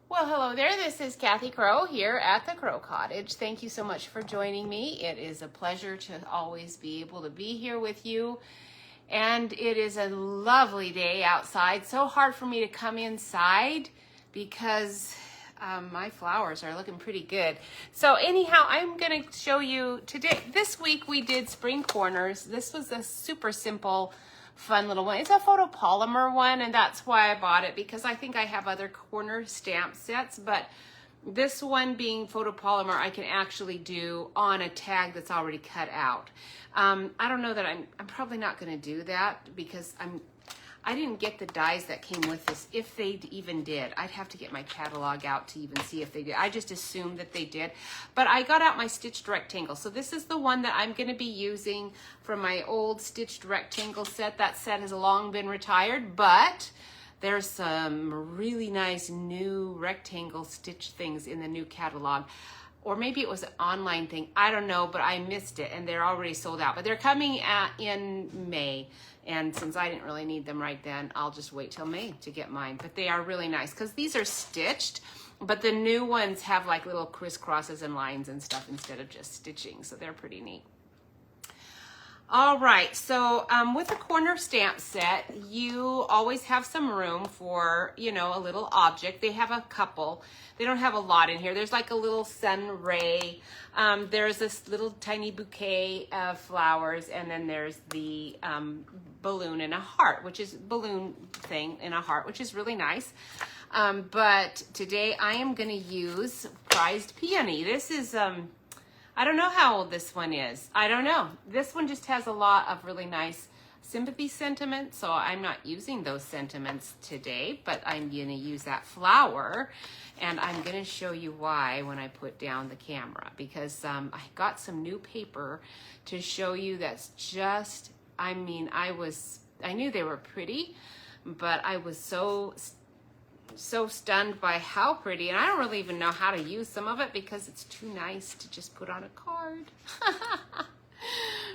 Well, hello there. This is Kathy Crow here at the Crow Cottage. Thank you so much for joining me. It is a pleasure to always be able to be here with you. And it is a lovely day outside. So hard for me to come inside because my flowers are looking pretty good. So anyhow, I'm going to show you today. This week we did spring corners. This was a super simple fun little one. It's a photopolymer one, and that's why I bought it, because I think I have other corner stamp sets, but this one being photopolymer I can actually do on a tag that's already cut out. I don't know that I'm probably not going to do that because I didn't get the dies that came with this, if they even did. I'd have to get my catalog out to even see if they did. I just assumed that they did. But I got out my stitched rectangle. So this is the one that I'm going to be using from my old stitched rectangle set. That set has long been retired, but there's some really nice new rectangle stitch things in the new catalog. Or maybe it was an online thing. I don't know, but I missed it, and they're already sold out. But they're coming in May, and since I didn't really need them right then, I'll just wait till May to get mine. But they are really nice because these are stitched, but the new ones have like little crisscrosses and lines and stuff instead of just stitching, so they're pretty neat. All right, so with a corner stamp set, you always have some room for, you know, a little object. They have a couple. They don't have a lot in here. There's like a little sun ray. There's this little tiny bouquet of flowers, and then there's the balloon in a heart, which is balloon thing in a heart, which is really nice. But today I am going to use Prized Peony. This is I don't know how old this one is. I don't know. This one just has a lot of really nice sympathy sentiments, so I'm not using those sentiments today, but I'm going to use that flower, and I'm going to show you why when I put down the camera, because I got some new paper to show you that's just, I mean, I knew they were pretty, but I was so stunned by how pretty, and I don't really even know how to use some of it because it's too nice to just put on a card.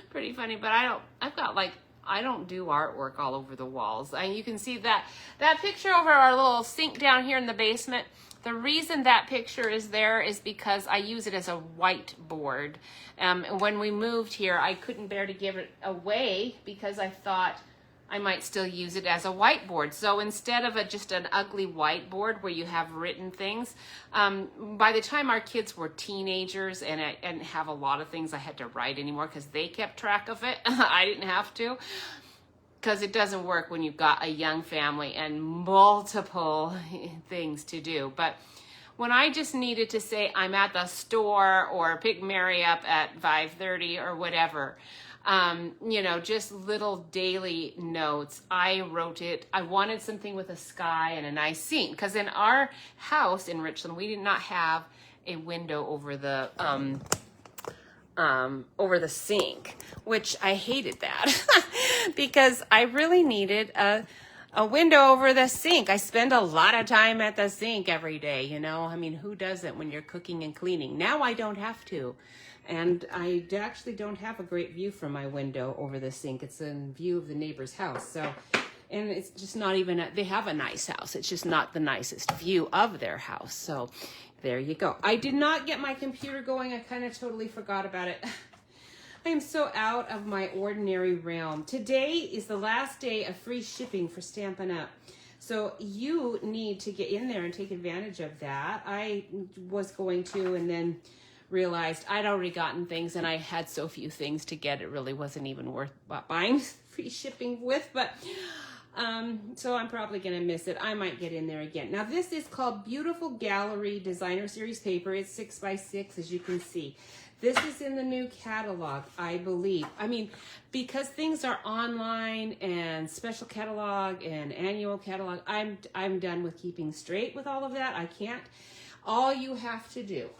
Pretty funny, but I don't do artwork all over the walls. And you can see that picture over our little sink down here in the basement. The reason that picture is there is because I use it as a whiteboard. When we moved here, I couldn't bear to give it away because I thought I might still use it as a whiteboard. So instead of just an ugly whiteboard where you have written things, by the time our kids were teenagers and I didn't have a lot of things I had to write anymore because they kept track of it, I didn't have to, because it doesn't work when you've got a young family and multiple things to do. But when I just needed to say I'm at the store or pick Mary up at 5:30 or whatever, you know, just little daily notes. I wrote it. I wanted something with a sky and a nice scene, because in our house in Richland, we did not have a window over the sink, which I hated that because I really needed a window over the sink. I spend a lot of time at the sink every day, you know. I mean, who doesn't when you're cooking and cleaning? Now I don't have to. And I actually don't have a great view from my window over the sink. It's a view of the neighbor's house. So, and it's just not even, they have a nice house. It's just not the nicest view of their house. So there you go. I did not get my computer going. I kind of totally forgot about it. I am so out of my ordinary realm. Today is the last day of free shipping for Stampin' Up. So you need to get in there and take advantage of that. I was going to, and then realized I'd already gotten things and I had so few things to get, it really wasn't even worth buying free shipping with. But so I'm probably gonna miss it. I might get in there again. Now this is called Beautiful Gallery Designer Series paper. It's 6x6, as you can see. This is in the new catalog, I believe. I mean, because things are online and special catalog and annual catalog, I'm done with keeping straight with all of that. I can't. All you have to do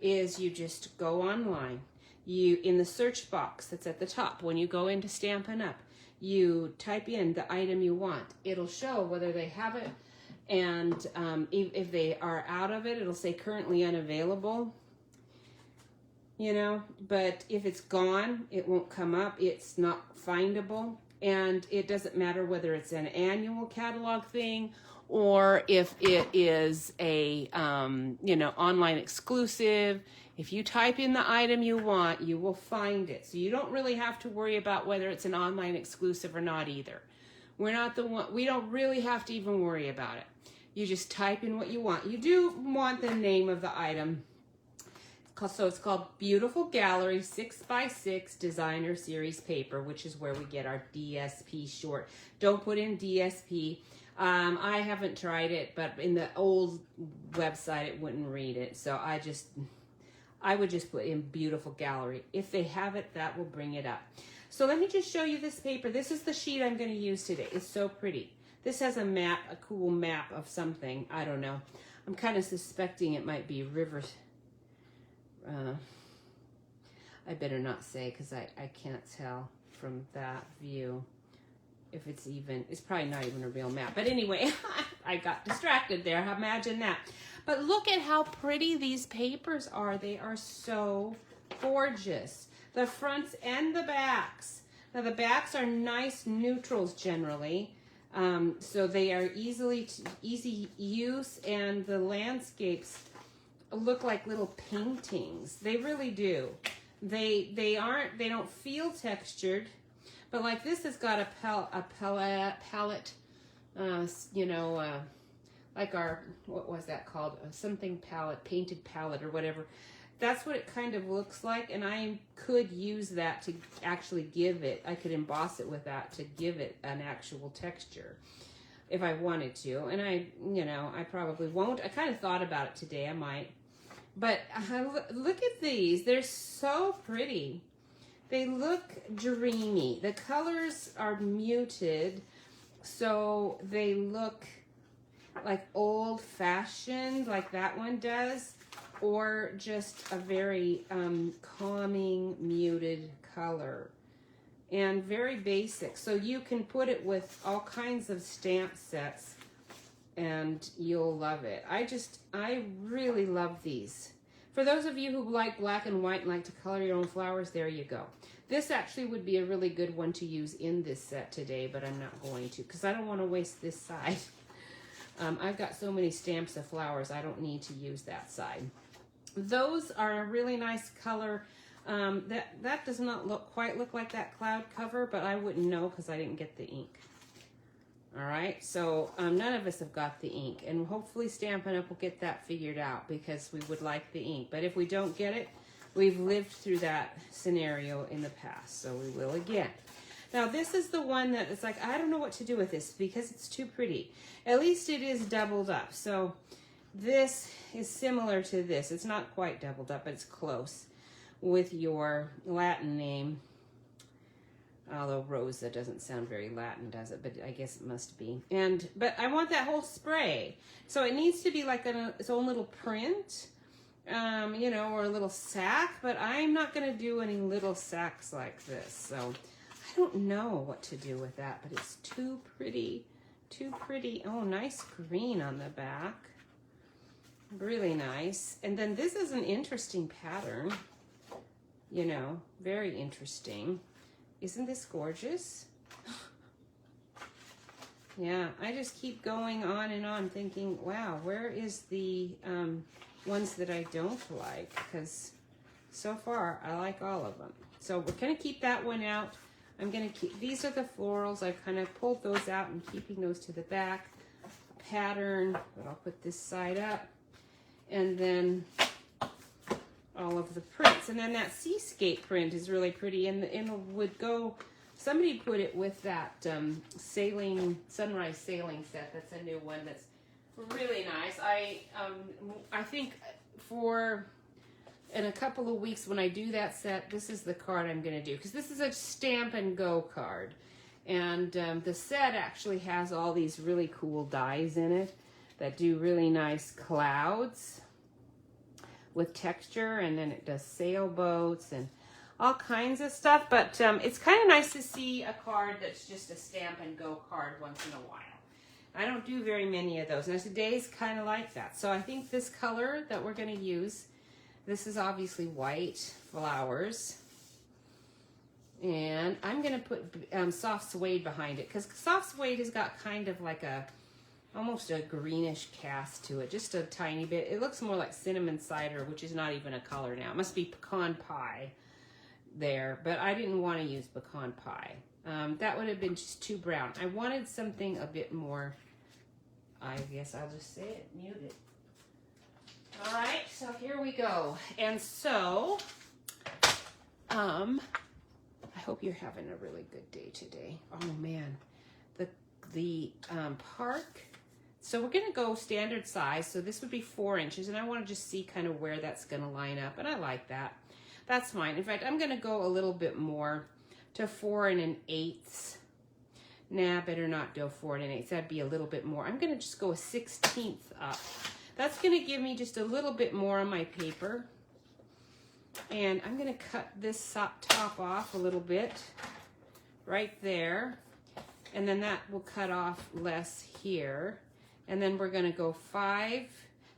is you just go online. You, in the search box that's at the top, when you go into Stampin' Up, you type in the item you want. It'll show whether they have it, and if they are out of it, it'll say currently unavailable. You know, but if it's gone, it won't come up. It's not findable. And it doesn't matter whether it's an annual catalog thing or if it is a, online exclusive. If you type in the item you want, you will find it. So you don't really have to worry about whether it's an online exclusive or not either. We don't really have to even worry about it. You just type in what you want. You do want the name of the item. So it's called Beautiful Gallery 6x6 Designer Series Paper, which is where we get our DSP short. Don't put in DSP. I haven't tried it, but in the old website, it wouldn't read it. So I would just put in Beautiful Gallery. If they have it, that will bring it up. So let me just show you this paper. This is the sheet I'm going to use today. It's so pretty. This has a map, a cool map of something. I don't know. I'm kind of suspecting it might be rivers. I better not say because I can't tell from that view if it's probably not even a real map. But anyway, I got distracted there. Imagine that. But look at how pretty these papers are. They are so gorgeous. The fronts and the backs. Now the backs are nice neutrals generally. So they are easy use, and the landscapes look like little paintings. They really do. They don't feel textured, but like this has got a palette, like our, what was that called? Something palette, painted palette or whatever. That's what it kind of looks like, and I could use that to actually give it, I could emboss it with that to give it an actual texture if I wanted to. And I probably won't. I kind of thought about it today, I might. But look at these. They're so pretty. They look dreamy. The colors are muted, so they look like old-fashioned, like that one does, or just a very calming, muted color. And very basic. So you can put it with all kinds of stamp sets and you'll love it. I really love these. For those of you who like black and white and like to color your own flowers, there you go. This actually would be a really good one to use in this set today, but I'm not going to because I don't want to waste this side. I've got so many stamps of flowers, I don't need to use that side. Those are a really nice color. That does not quite look like that cloud cover, but I wouldn't know because I didn't get the ink. All right, so none of us have got the ink, and hopefully Stampin' Up! Will get that figured out because we would like the ink. But if we don't get it, we've lived through that scenario in the past, so we will again. Now this is the one that it's like, I don't know what to do with this because it's too pretty. At least it is doubled up. So this is similar to this. It's not quite doubled up, but it's close with your Latin name. Although Rosa doesn't sound very Latin, does it? But I guess it must be. But I want that whole spray. So it needs to be like its own little print, or a little sack. But I'm not going to do any little sacks like this. So I don't know what to do with that, but it's too pretty. Too pretty. Oh, nice green on the back. Really nice. And then this is an interesting pattern. Very interesting. Isn't this gorgeous? Yeah, I just keep going on and on thinking, wow, where is the ones that I don't like? Because so far, I like all of them. So we're going to keep that one out. I'm going to keep, these are the florals. I've kind of pulled those out and keeping those to the back. Pattern, but I'll put this side up. And then all of the prints, and then that seascape print is really pretty, and would go. Somebody put it with that sunrise sailing set. That's a new one. That's really nice. I think in a couple of weeks when I do that set, this is the card I'm going to do because this is a Stamp and Go card, and the set actually has all these really cool dies in it that do really nice clouds with texture, and then it does sailboats and all kinds of stuff. But it's kind of nice to see a card that's just a Stamp and Go card once in a while. I don't do very many of those. Now today's kind of like that. So I think this color that we're going to use, this is obviously white flowers. And I'm going to put soft suede behind it, because soft suede has got kind of like almost a greenish cast to it, just a tiny bit. It looks more like cinnamon cider, which is not even a color now. It must be pecan pie there, but I didn't want to use pecan pie. That would have been just too brown. I wanted something a bit more, I guess I'll just say it, muted. All right, so here we go. And so, I hope you're having a really good day today. Oh man, the park. So we're gonna go standard size. So this would be 4 inches, and I want to just see kind of where that's gonna line up, and I like that. That's fine. In fact, I'm gonna go a little bit more to 4 1/8. Nah, better not go 4 1/8. That'd be a little bit more. I'm gonna just go a 1/16 up. That's gonna give me just a little bit more on my paper. And I'm going to cut this top off a little bit right there. And then that will cut off less here. And then we're going to go 5.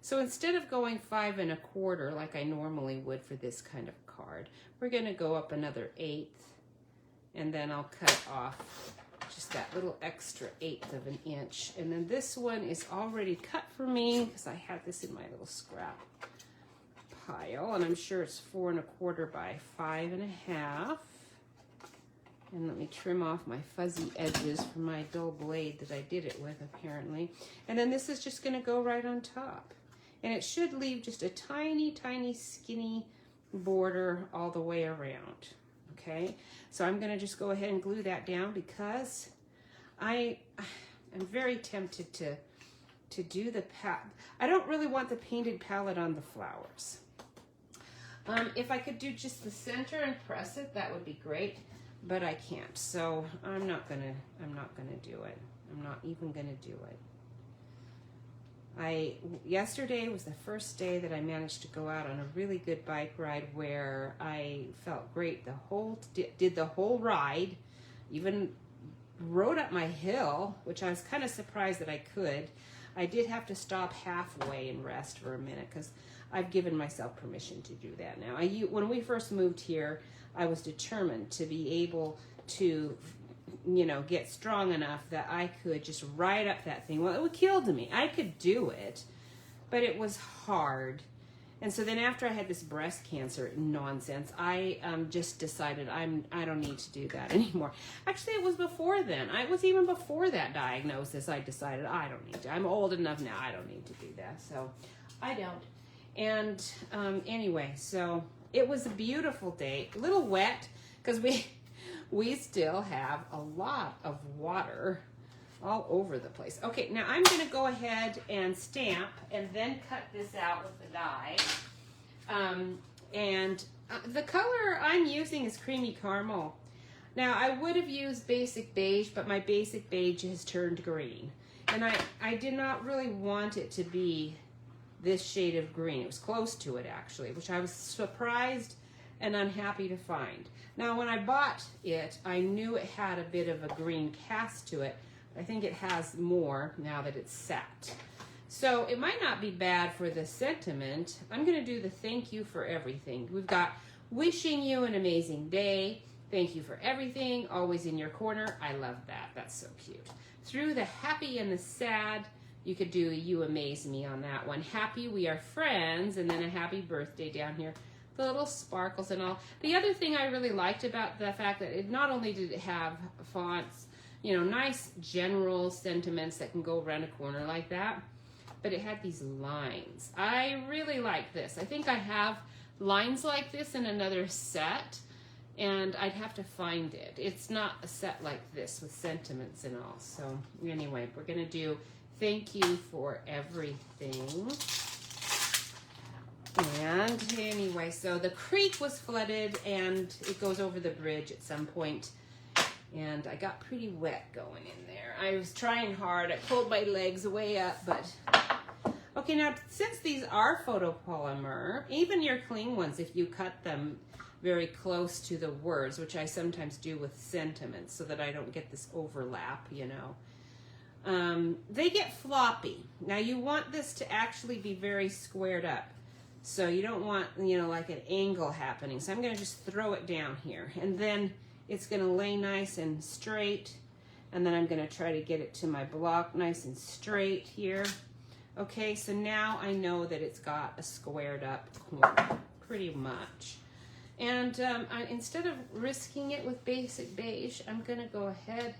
So instead of going 5 1/4 like I normally would for this kind of card, we're going to go up another 1/8. And then I'll cut off just that little extra 1/8 of an inch. And then this one is already cut for me because I had this in my little scrap pile, and I'm sure it's 4 1/4 by 5 1/2. And let me trim off my fuzzy edges from my dull blade that I did it with, apparently. And then this is just going to go right on top, and it should leave just a tiny, tiny, skinny border all the way around. Okay, so I'm going to just go ahead and glue that down because I'm very tempted to do the I don't really want the painted palette on the flowers. If I could do just the center and press it, that would be great, but I can't. So I'm not gonna do it. I'm not even gonna do it. Yesterday was the first day that I managed to go out on a really good bike ride where I felt great. Did the whole ride, even rode up my hill, which I was kind of surprised that I could. I did have to stop halfway and rest for a minute because I've given myself permission to do that now. When we first moved here, I was determined to be able to, get strong enough that I could just ride up that thing. Well, it killed me. I could do it, but it was hard. And so then after I had this breast cancer nonsense, I just decided I don't need to do that anymore. Actually, it was before then. It was even before that diagnosis. I decided I don't need to. I'm old enough now. I don't need to do that. So I don't. And anyway, so it was a beautiful day. A little wet because we still have a lot of water all over the place. Okay, now I'm going to go ahead and stamp and then cut this out with the die. The color I'm using is creamy caramel. Now, I would have used basic beige, but my basic beige has turned green. And I did not really want it to be this shade of green. It was close to it, actually, which I was surprised and unhappy to find. Now, when I bought it, I knew it had a bit of a green cast to it. I think it has more now that it's set. So it might not be bad for the sentiment. I'm going to do the thank you for everything. We've got wishing you an amazing day. Thank you for everything. Always in your corner. I love that. That's so cute. Through the happy and the sad, you could do you amaze me on that one. Happy we are friends, and then a happy birthday down here. The little sparkles and all. The other thing I really liked about the fact that it not only did it have fonts, nice general sentiments that can go around a corner like that, but it had these lines. I really like this. I think I have lines like this in another set, and I'd have to find it. It's not a set like this with sentiments and all. So anyway, we're gonna do thank you for everything. And anyway, so the creek was flooded and it goes over the bridge at some point. And I got pretty wet going in there. I was trying hard. I pulled my legs way up, but... Okay, now, since these are photopolymer, even your clean ones, if you cut them very close to the words, which I sometimes do with sentiments so that I don't get this overlap, they get floppy. Now, you want this to actually be very squared up. So you don't want, like an angle happening. So I'm going to just throw it down here. And then it's gonna lay nice and straight, and then I'm gonna try to get it to my block nice and straight here. Okay, so now I know that it's got a squared up corner, pretty much. And instead of risking it with basic beige, I'm gonna go ahead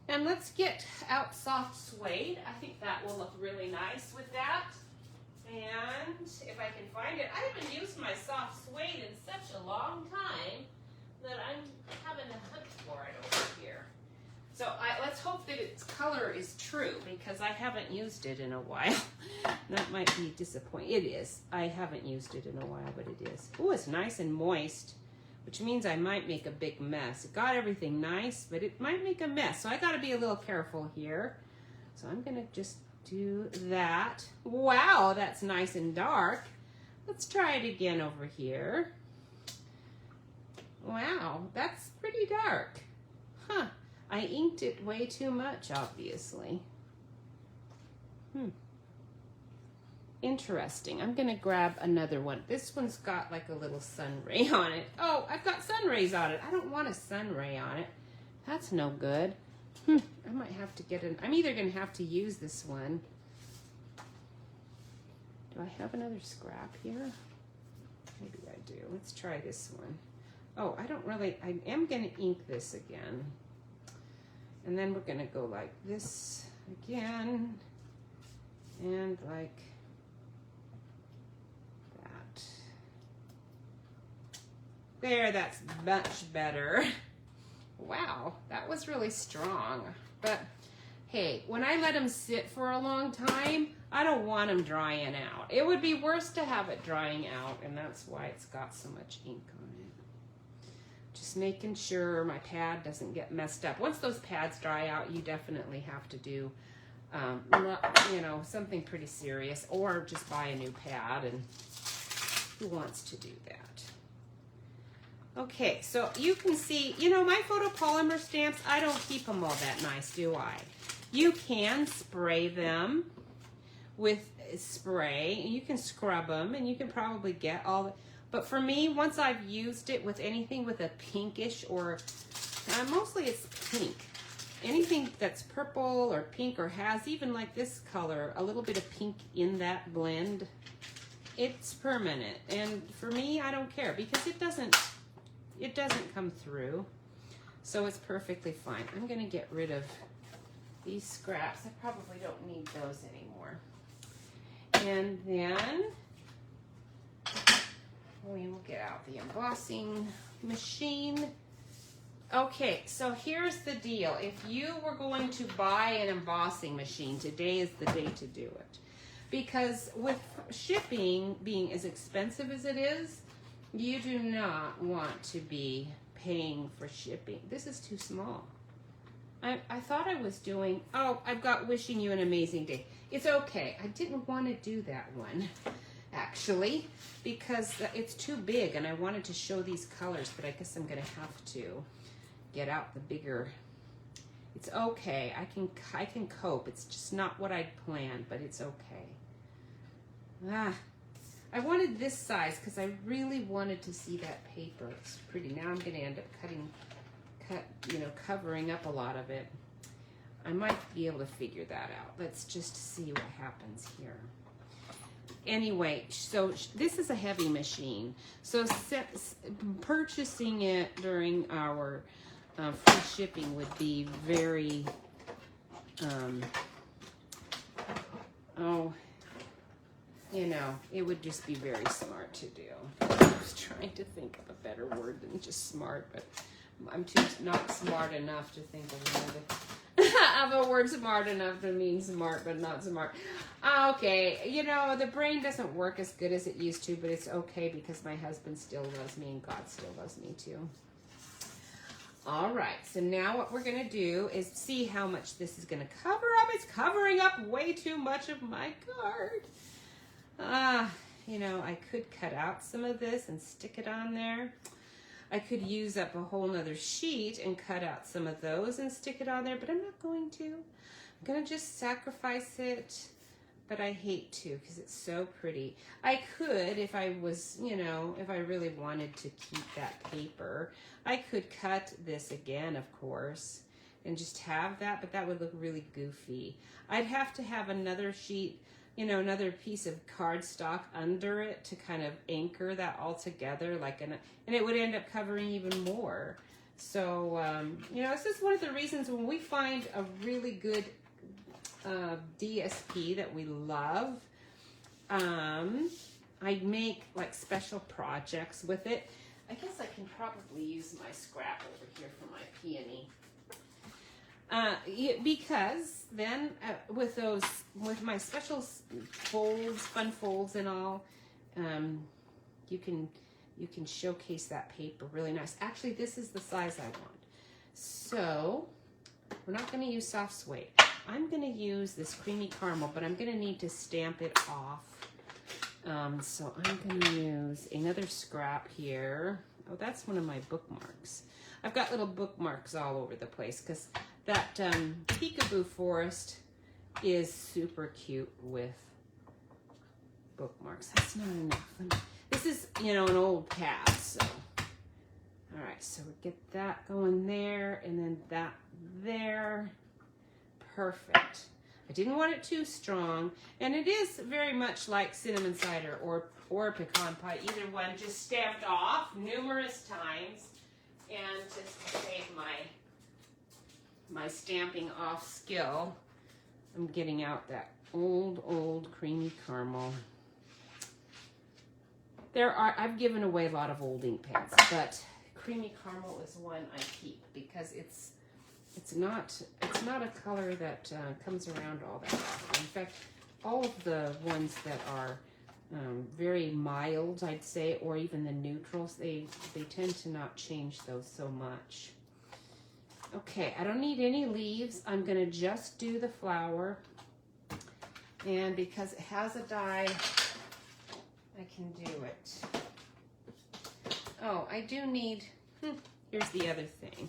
and let's get out soft suede. I think that will look really nice with that. And if I can find it, I haven't used my soft suede in such a long time that I'm having a hunt for it over here. So let's hope that its color is true, because I haven't used it in a while. That might be disappointing. It is. I haven't used it in a while, but it is. Oh, it's nice and moist, which means I might make a big mess. It got everything nice, but it might make a mess. So I got to be a little careful here. So I'm going to just do that. Wow, that's nice and dark. Let's try it again over here. Wow, that's pretty dark. Huh. I inked it way too much, obviously. Interesting. I'm going to grab another one. This one's got like a little sun ray on it. Oh, I've got sun rays on it. I don't want a sun ray on it. That's no good. I might have to get I'm either going to have to use this one. Do I have another scrap here? Maybe I do. Let's try this one. Oh, I am going to ink this again. And then we're going to go like this again. And like that. There, that's much better. Wow, that was really strong. But hey, when I let them sit for a long time, I don't want them drying out. It would be worse to have it drying out, and that's why it's got so much ink on it. Just making sure my pad doesn't get messed up. Once those pads dry out, you definitely have to do, you know, something pretty serious, or just buy a new pad, and who wants to do that? Okay, so you can see, you know, my photopolymer stamps, I don't keep them all that nice, do I? You can spray them with spray, and you can scrub them, and you can probably get all the, but for me, once I've used it with anything with a pinkish or, mostly it's pink. Anything that's purple or pink or has even like this color, a little bit of pink in that blend, it's permanent. And for me, I don't care because it doesn't come through. So it's perfectly fine. I'm gonna get rid of these scraps. I probably don't need those anymore. And then we will get out the embossing machine. Okay, so here's the deal. If you were going to buy an embossing machine, today is the day to do it. Because with shipping being as expensive as it is, you do not want to be paying for shipping. This is too small. I thought I was doing, oh, I've got wishing you an amazing day. It's okay. I didn't want to do that one, actually, because it's too big and I wanted to show these colors, but I guess I'm going to have to get out the bigger. It's okay. I can cope. It's just not what I'd planned, but it's okay. I wanted this size because I really wanted to see that paper. It's pretty. Now I'm going to end up covering up a lot of it. I might be able to figure that out. Let's just see what happens here. Anyway, so this is a heavy machine. So purchasing it during our free shipping would be very, it would just be very smart to do. I was trying to think of a better word than just smart, but I'm not smart enough to think of a word smart enough to mean smart, but not smart. Okay, the brain doesn't work as good as it used to, but it's okay because my husband still loves me and God still loves me too. All right, so now what we're going to do is see how much this is going to cover up. It's covering up way too much of my card. I could cut out some of this and stick it on there. I could use up a whole nother sheet and cut out some of those and stick it on there, but I'm not going to. I'm going to just sacrifice it but I hate to because it's so pretty. I could, if I was, you know, if I really wanted to keep that paper, I could cut this again, of course, and just have that, but that would look really goofy. I'd have to have another sheet, you know, another piece of cardstock under it to kind of anchor that all together, like and it would end up covering even more. So, you know, this is one of the reasons when we find a really good DSP that we love, I make like special projects with it. I guess I can probably use my scrap over here for my peony. Because then with my special folds, fun folds and all, you can showcase that paper really nice. Actually, this is the size I want. So we're not going to use soft suede. I'm going to use this creamy caramel, but I'm going to need to stamp it off. So I'm going to use another scrap here. Oh, that's one of my bookmarks. I've got little bookmarks all over the place because that peekaboo forest is super cute with bookmarks. That's not enough. This is, you know, an old pad, so. All right, so we get that going there and then that there. Perfect. I didn't want it too strong, and it is very much like cinnamon cider or pecan pie, either one, just stamped off numerous times, and just to save my stamping off skill, I'm getting out that old creamy caramel. I've given away a lot of old ink pads, but creamy caramel is one I keep because it's not a color that comes around all that often. In fact, all of the ones that are very mild, I'd say, or even the neutrals, they tend to not change those so much. Okay, I don't need any leaves. I'm going to just do the flower. And because it has a die, I can do it. Oh, I do need, here's the other thing.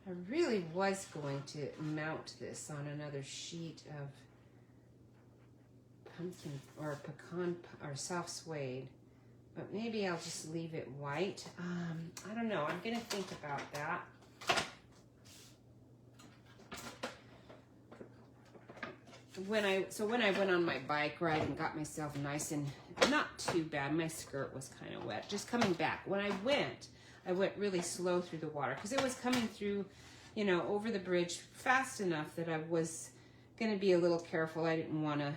I really was going to mount this on another sheet of pumpkin or pecan or soft suede, but maybe I'll just leave it white. I don't know. I'm going to think about that. When I went on my bike ride and got myself nice and not too bad, my skirt was kind of wet. Just coming back. When I went really slow through the water because it was coming through, you know, over the bridge fast enough that I was going to be a little careful. I didn't want to,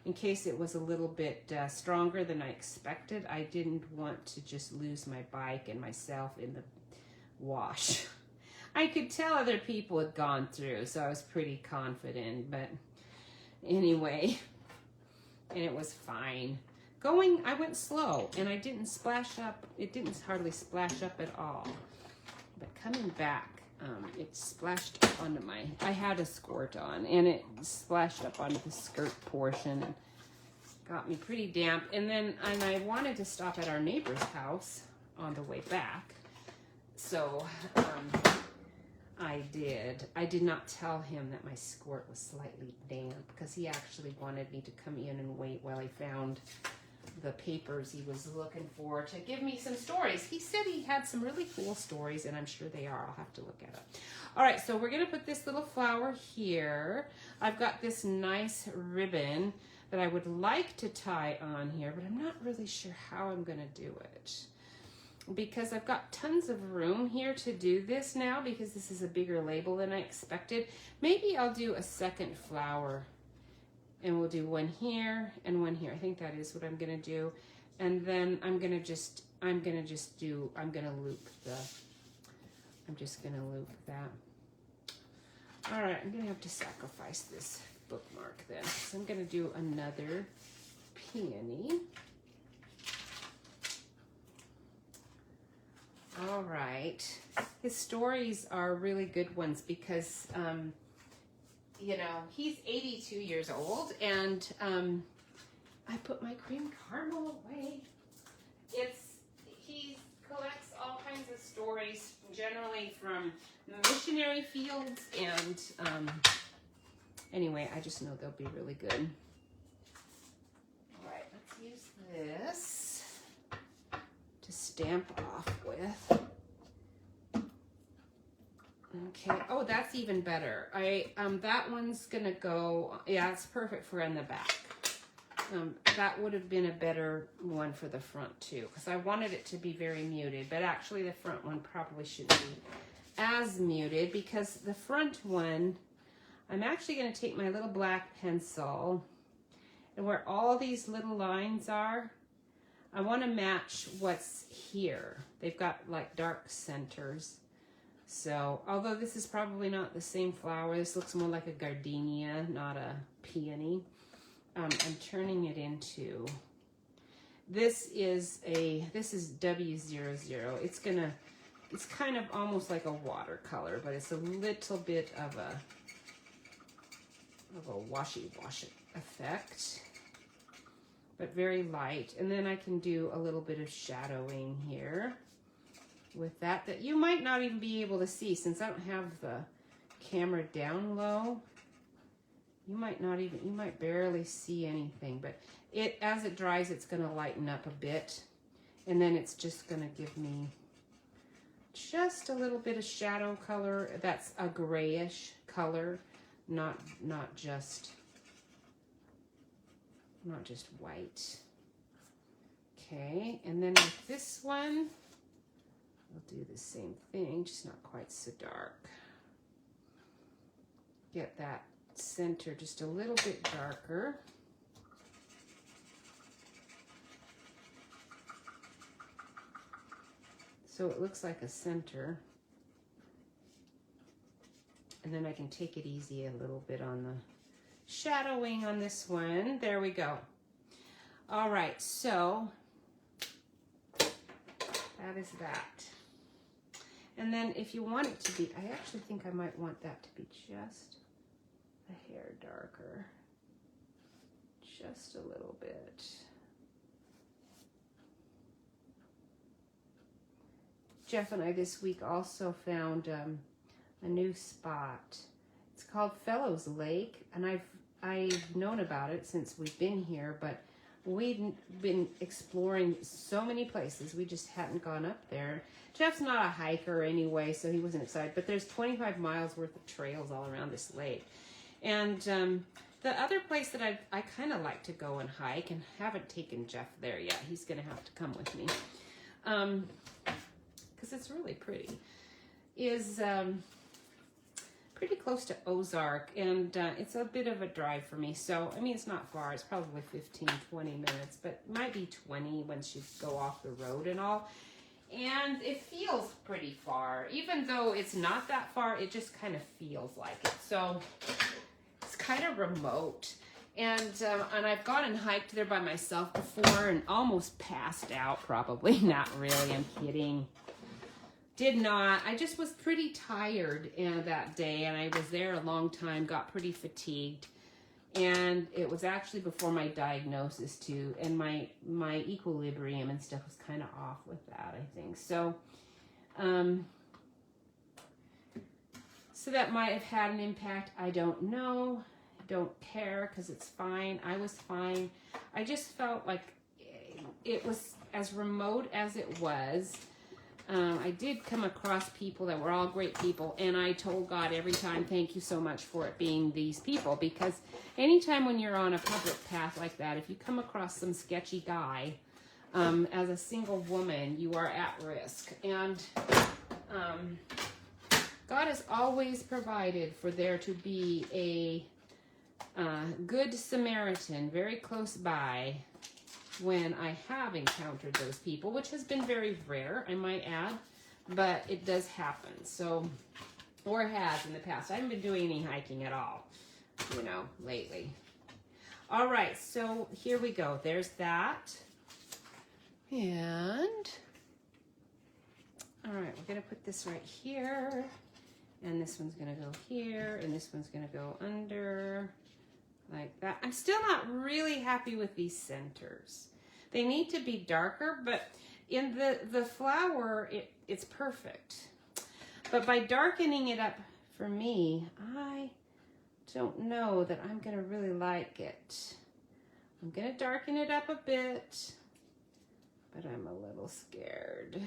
in case it was a little bit stronger than I expected, I didn't want to just lose my bike and myself in the wash. I could tell other people had gone through, so I was pretty confident, but anyway, and it was fine. I went slow, and I didn't splash up. It didn't hardly splash up at all. But coming back, it splashed up onto I had a skirt on, and it splashed up onto the skirt portion and got me pretty damp. And I wanted to stop at our neighbor's house on the way back. So I did. I did not tell him that my skirt was slightly damp because he actually wanted me to come in and wait while he found the papers he was looking for to give me some stories. He said he had some really cool stories, and I'm sure they are. I'll have to look at it. All right, so we're going to put this little flower here. I've got this nice ribbon that I would like to tie on here, but I'm not really sure how I'm going to do it because I've got tons of room here to do this now because this is a bigger label than I expected. Maybe I'll do a second flower. And we'll do one here and one here. I think that is what I'm gonna do. And then I'm just gonna loop that. All right, I'm gonna have to sacrifice this bookmark then. So I'm gonna do another peony. All right, his stories are really good ones because, you know, he's 82 years old, and I put my cream caramel away. He collects all kinds of stories, generally from missionary fields, and anyway, I just know they'll be really good. use this to stamp off with. Okay, oh, that's even better. That one's gonna go, yeah, it's perfect for in the back. That would have been a better one for the front too, because I wanted it to be very muted, but actually the front one probably shouldn't be as muted, because the front one, I'm actually gonna take my little black pencil, and where all these little lines are, I wanna match what's here. They've got like dark centers. So, although this is probably not the same flower, this looks more like a gardenia, not a peony. I'm turning it into, this is W00. It's kind of almost like a watercolor, but it's a little bit of a washy-washy effect, but very light. And then I can do a little bit of shadowing here with that you might not even be able to see, since I don't have the camera down low. You might barely see anything, but as it dries, it's going to lighten up a bit, and then it's just going to give me just a little bit of shadow color. That's a grayish color, not just white. Okay, and then with this one, we'll do the same thing, just not quite so dark. Get that center just a little bit darker. So it looks like a center. And then I can take it easy a little bit on the shadowing on this one. There we go. All right, so that is that. And then if you want it to be, I actually think I might want that to be just a hair darker. Just a little bit. Jeff and I this week also found a new spot. It's called Fellows Lake, and I've known about it since we've been here, but we've been exploring so many places. We just hadn't gone up there. Jeff's not a hiker anyway, so he wasn't excited, but there's 25 miles worth of trails all around this lake. And the other place that I kind of like to go and hike, and haven't taken Jeff there yet, he's going to have to come with me, because it's really pretty, is pretty close to Ozark, and it's a bit of a drive for me. So, I mean, it's not far. It's probably 15, 20 minutes, but it might be 20 once you go off the road and all. And it feels pretty far. Even though it's not that far, it just kind of feels like it. So, it's kind of remote. And I've gone and hiked there by myself before and almost passed out, probably. Not really, I'm kidding. Did not. I just was pretty tired that day, and I was there a long time, got pretty fatigued, and it was actually before my diagnosis too, and my equilibrium and stuff was kind of off with that, I think. So, so that might have had an impact. I don't know. Don't care, because it's fine. I was fine. I just felt like it was as remote as it was. I did come across people that were all great people, and I told God every time, thank you so much for it being these people, because anytime when you're on a public path like that, if you come across some sketchy guy, as a single woman, you are at risk. And God has always provided for there to be a good Samaritan very close by when I have encountered those people, which has been very rare, I might add, but it does happen. So, or has in the past. I haven't been doing any hiking at all, lately. All right, so here we go. There's that. And, all right, we're going to put this right here, and this one's going to go here, and this one's going to go under, like that. I'm still not really happy with these centers. They need to be darker, but in the flower, it's perfect. But by darkening it up for me, I don't know that I'm going to really like it. I'm gonna darken it up a bit, but I'm a little scared.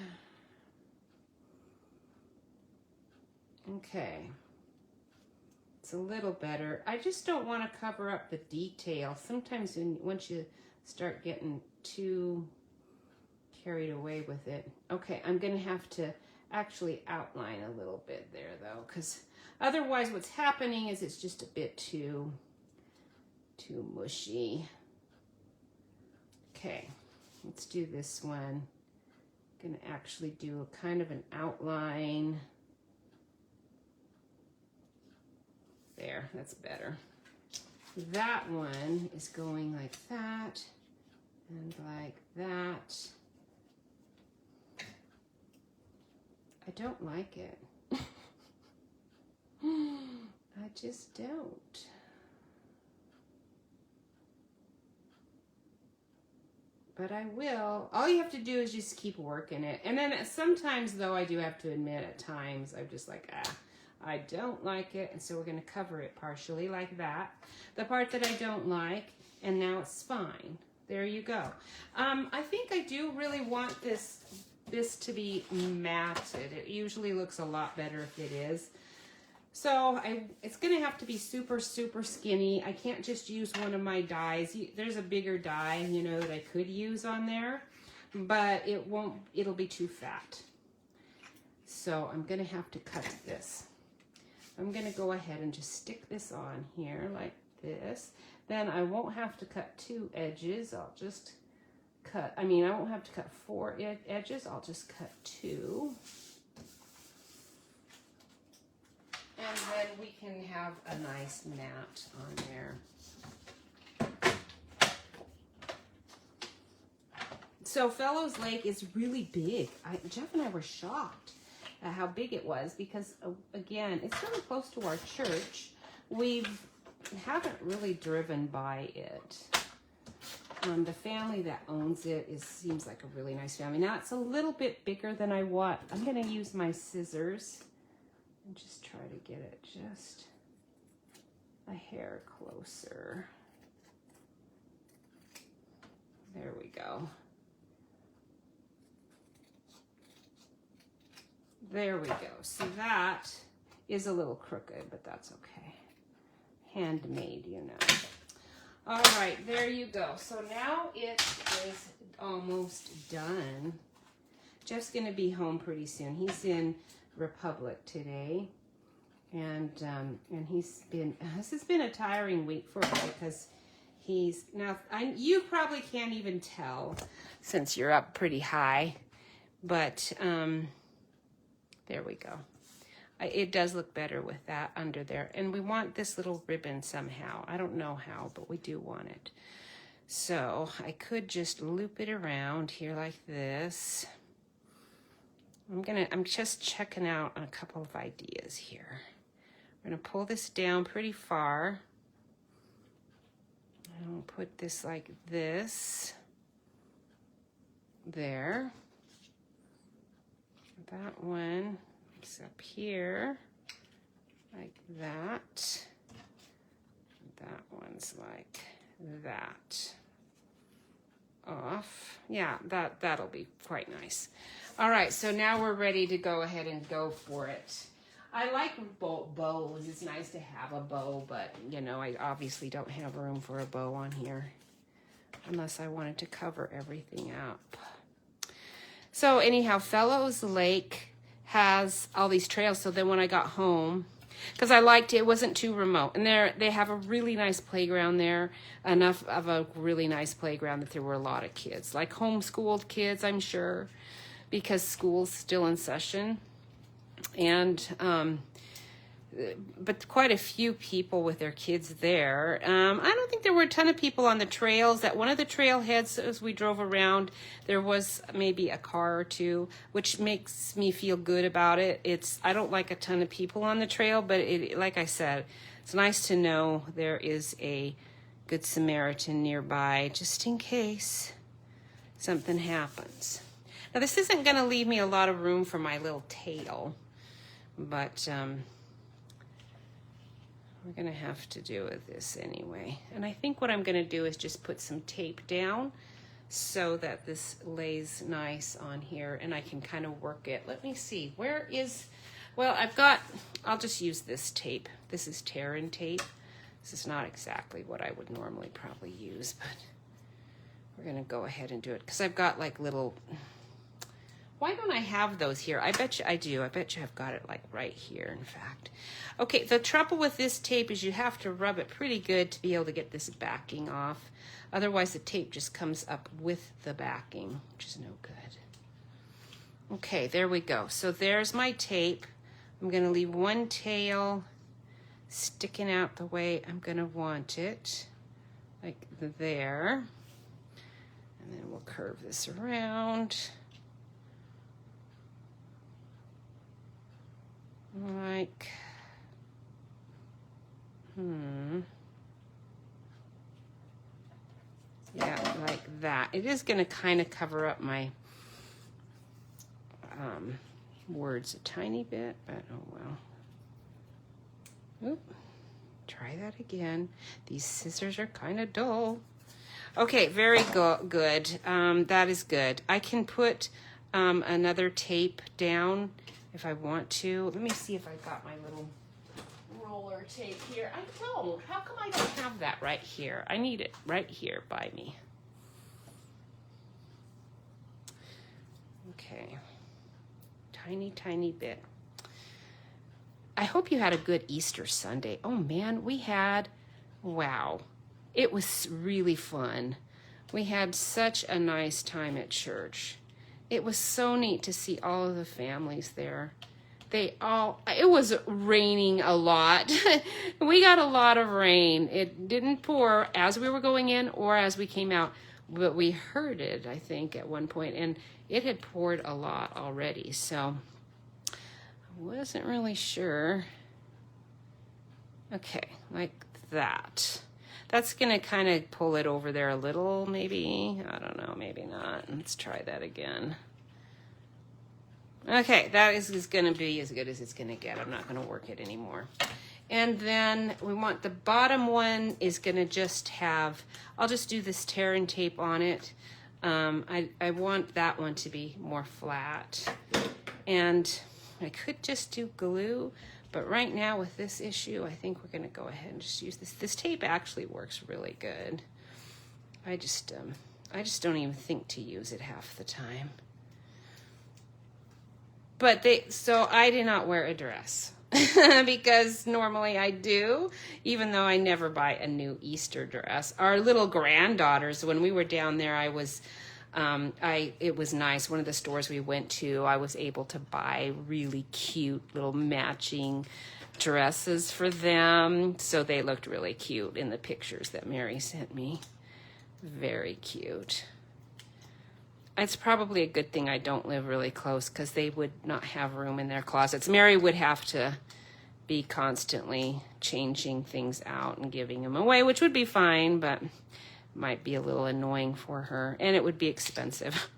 Okay. It's a little better. I just don't want to cover up the detail. Sometimes once you start getting too carried away with it. Okay, I'm going to have to actually outline a little bit there though, because otherwise what's happening is it's just a bit too mushy. Okay, let's do this one. I'm going to actually do a kind of an outline. There, that's better. That one is going like that and like that. I don't like it. I just don't. But I will. All you have to do is just keep working it. And then sometimes, though, I do have to admit at times, I'm just like, I don't like it. And so we're going to cover it partially like that. The part that I don't like, and now it's fine. There you go. I think I do really want this to be matted. It usually looks a lot better if it is. So it's going to have to be super, super skinny. I can't just use one of my dies. There's a bigger die, you know, that I could use on there, but it'll be too fat. So I'm going to have to cut this. I'm going to go ahead and just stick this on here like this. Then I won't have to cut 2 edges. I'll just cut, I won't have to cut 4 edges. I'll just cut 2. And then we can have a nice mat on there. So Fellows Lake is really big. Jeff and I were shocked at how big it was because, again, it's really close to our church. We haven't really driven by it. The family that owns it seems like a really nice family. Now, it's a little bit bigger than I want. I'm going to use my scissors and just try to get it just a hair closer. There we go. There we go. So that is a little crooked, but that's okay. Handmade, you know. All right, there you go. So now it is almost done. Jeff's going to be home pretty soon. He's in Republic today, and this has been a tiring week for him because you probably can't even tell since you're up pretty high, but there we go. It does look better with that under there. And we want this little ribbon somehow. I don't know how, but we do want it. So I could just loop it around here like this. I'm just checking out a couple of ideas here. We're gonna pull this down pretty far. I'll put this like this. There. That one is up here, like that. That one's like that. Off. Yeah, that'll be quite nice. All right, so now we're ready to go ahead and go for it. I like bows. It's nice to have a bow, but you know, I obviously don't have room for a bow on here unless I wanted to cover everything up. So anyhow, Fellows Lake has all these trails. So then when I got home, because I liked it, it wasn't too remote. And they have a really nice playground there, enough of a really nice playground that there were a lot of kids, like homeschooled kids, I'm sure, because school's still in session. And, but quite a few people with their kids there. I don't think there were a ton of people on the trails. At one of the trailheads as we drove around, there was maybe a car or two, which makes me feel good about it. I don't like a ton of people on the trail, but like I said, it's nice to know there is a Good Samaritan nearby, just in case something happens. Now, this isn't going to leave me a lot of room for my little tail, but we're gonna have to do with this anyway. And I think what I'm gonna do is just put some tape down so that this lays nice on here and I can kind of work it. Let me see, where is, well, I'll just use this tape. This is Terran tape. This is not exactly what I would normally probably use, but we're gonna go ahead and do it because I've got like little, why don't I have those here? I bet you I do. I bet you I've got it like right here, in fact. Okay, the trouble with this tape is you have to rub it pretty good to be able to get this backing off. Otherwise, the tape just comes up with the backing, which is no good. Okay, there we go. So there's my tape. I'm gonna leave one tail sticking out the way I'm gonna want it, like there. And then we'll curve this around. Like, yeah, like that. It is going to kind of cover up my words a tiny bit, but oh well. Oop, try that again. These scissors are kind of dull. Okay, very good. That is good. I can put another tape down if I want to. Let me see if I got my little roller tape here. I don't. How come I don't have that right here? I need it right here by me. Okay. Tiny, tiny bit. I hope you had a good Easter Sunday. Oh man, we had, wow. It was really fun. We had such a nice time at church. It was so neat to see all of the families there. It was raining a lot. We got a lot of rain. It didn't pour as we were going in or as we came out, but we heard it, I think, at one point, and it had poured a lot already, so I wasn't really sure. Okay, like that. That's gonna kind of pull it over there a little, maybe. I don't know, maybe not. Let's try that again. Okay, that is gonna be as good as it's gonna get. I'm not gonna work it anymore. And then we want the bottom one is gonna just have, I'll just do this Terran tape on it. I want that one to be more flat. And I could just do glue, but right now with this issue, I think we're gonna go ahead and just use this. This tape actually works really good. I just don't even think to use it half the time. But so I did not wear a dress because normally I do, even though I never buy a new Easter dress. Our little granddaughters, when we were down there, it was nice. One of the stores we went to, I was able to buy really cute little matching dresses for them. So they looked really cute in the pictures that Mary sent me. Very cute. It's probably a good thing I don't live really close because they would not have room in their closets. Mary would have to be constantly changing things out and giving them away, which would be fine, but might be a little annoying for her, and it would be expensive.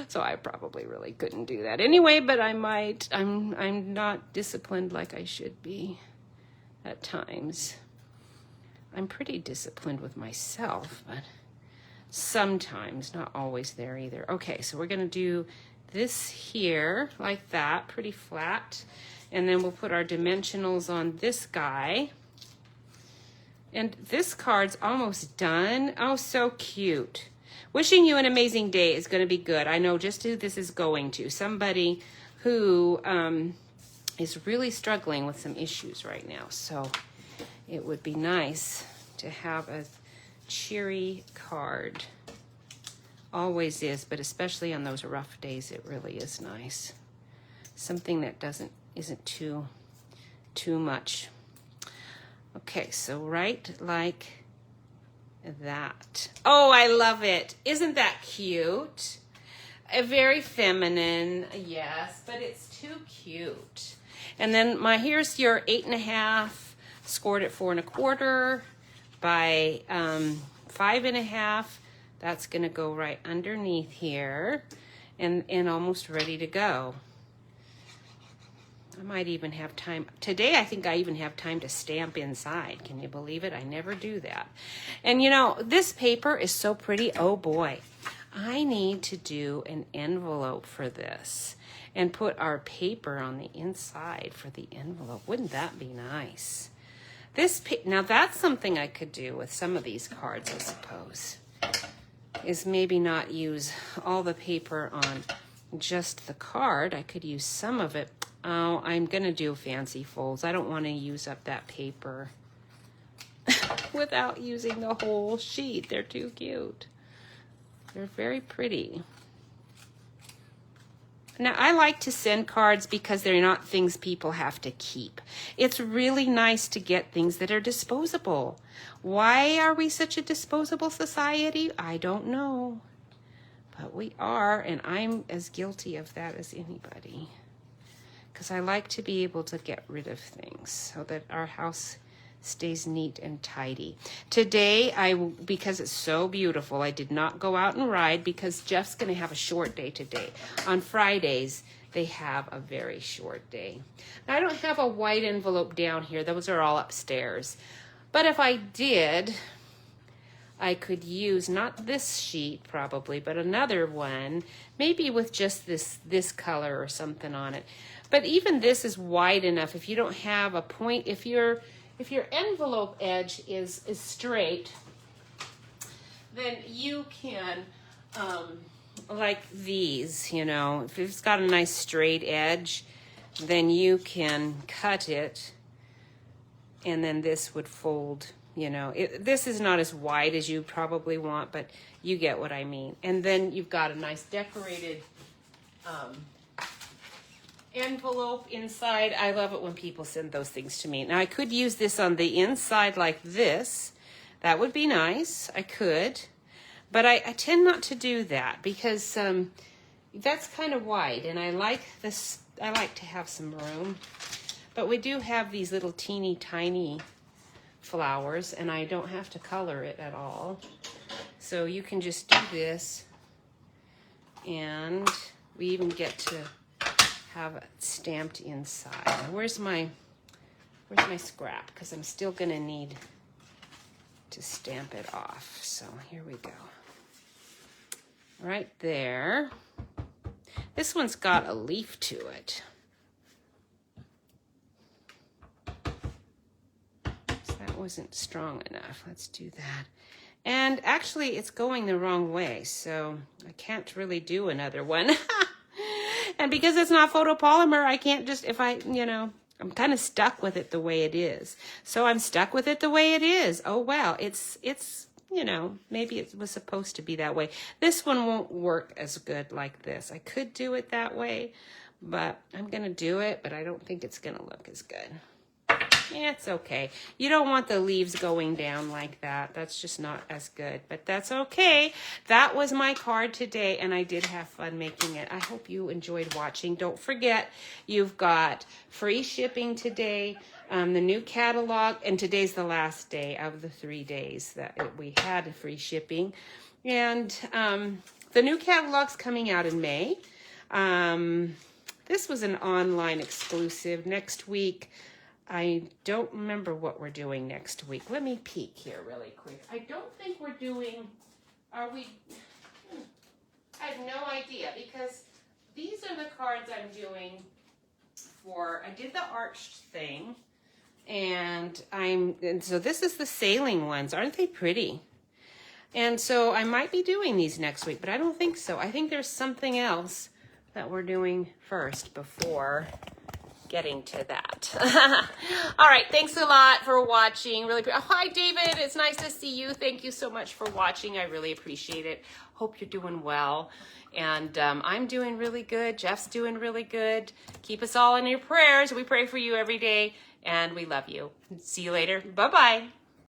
So I probably really couldn't do that anyway, but I might. I'm not disciplined like I should be at times. I'm pretty disciplined with myself, but sometimes, not always there either. Okay, so we're gonna do this here like that, pretty flat. And then we'll put our dimensionals on this guy. And this card's almost done. Oh, so cute. Wishing you an amazing day is gonna be good. I know just who this is going to. Somebody who is really struggling with some issues right now. So it would be nice to have a cheery card. Always is, but especially on those rough days, it really is nice. Something that isn't too much. Okay, so right like that. Oh, I love it. Isn't that cute? Very feminine, yes, but it's too cute. And then here's your 8.5, scored at 4 1/4 by 5 1/2. That's gonna go right underneath here and almost ready to go. I might even have time. Today, I think I even have time to stamp inside. Can you believe it? I never do that. And you know, this paper is so pretty. Oh boy. I need to do an envelope for this and put our paper on the inside for the envelope. Wouldn't that be nice? Now that's something I could do with some of these cards, I suppose, is maybe not use all the paper on just the card. I could use some of it. Oh, I'm going to do fancy folds. I don't want to use up that paper without using the whole sheet. They're too cute. They're very pretty. Now, I like to send cards because they're not things people have to keep. It's really nice to get things that are disposable. Why are we such a disposable society? I don't know. But we are, and I'm as guilty of that as anybody. Because I like to be able to get rid of things so that our house stays neat and tidy. Today, because it's so beautiful, I did not go out and ride because Jeff's going to have a short day today. On Fridays, they have a very short day. Now, I don't have a white envelope down here. Those are all upstairs. But if I did, I could use, not this sheet probably, but another one, maybe with just this color or something on it. But even this is wide enough. If you don't have a point, if your envelope edge is straight, then you can, like these, you know, if it's got a nice straight edge, then you can cut it, and then this would fold, you know. This is not as wide as you probably want, but you get what I mean. And then you've got a nice decorated envelope inside. I love it when people send those things to me. Now I could use this on the inside like this. That would be nice. I could. But I tend not to do that because that's kind of wide, and I like this. I like to have some room. But we do have these little teeny tiny flowers, and I don't have to color it at all. So you can just do this, and we even get to have it stamped inside. Now, where's my scrap? Because I'm still gonna need to stamp it off. So here we go. Right there. This one's got a leaf to it. So that wasn't strong enough. Let's do that. And actually, it's going the wrong way, so I can't really do another one. And because it's not photopolymer, I can't just, I'm kind of stuck with it the way it is. So I'm stuck with it the way it is. Oh, well, it's maybe it was supposed to be that way. This one won't work as good like this. I could do it that way, but I'm going to do it, but I don't think it's going to look as good. Yeah, it's okay. You don't want the leaves going down like that. That's just not as good, but that's okay. That was my card today, and I did have fun making it. I hope you enjoyed watching. Don't forget, you've got free shipping today, the new catalog, and today's the last day of the 3 days that we had free shipping. And the new catalog's coming out in May. This was an online exclusive. Next week, I don't remember what we're doing next week. Let me peek here really quick. I don't think we're doing, I have no idea, because these are the cards I'm doing for, I did the arched thing, and so this is the sailing ones. Aren't they pretty? And so I might be doing these next week, but I don't think so. I think there's something else that we're doing first before getting to that. All right, thanks a lot for watching. Really, hi David, it's nice to see you. Thank you so much for watching. I really appreciate it. Hope you're doing well. And I'm doing really good. Jeff's doing really good. Keep us all in your prayers. We pray for you every day, and we love you. See you later. Bye-bye.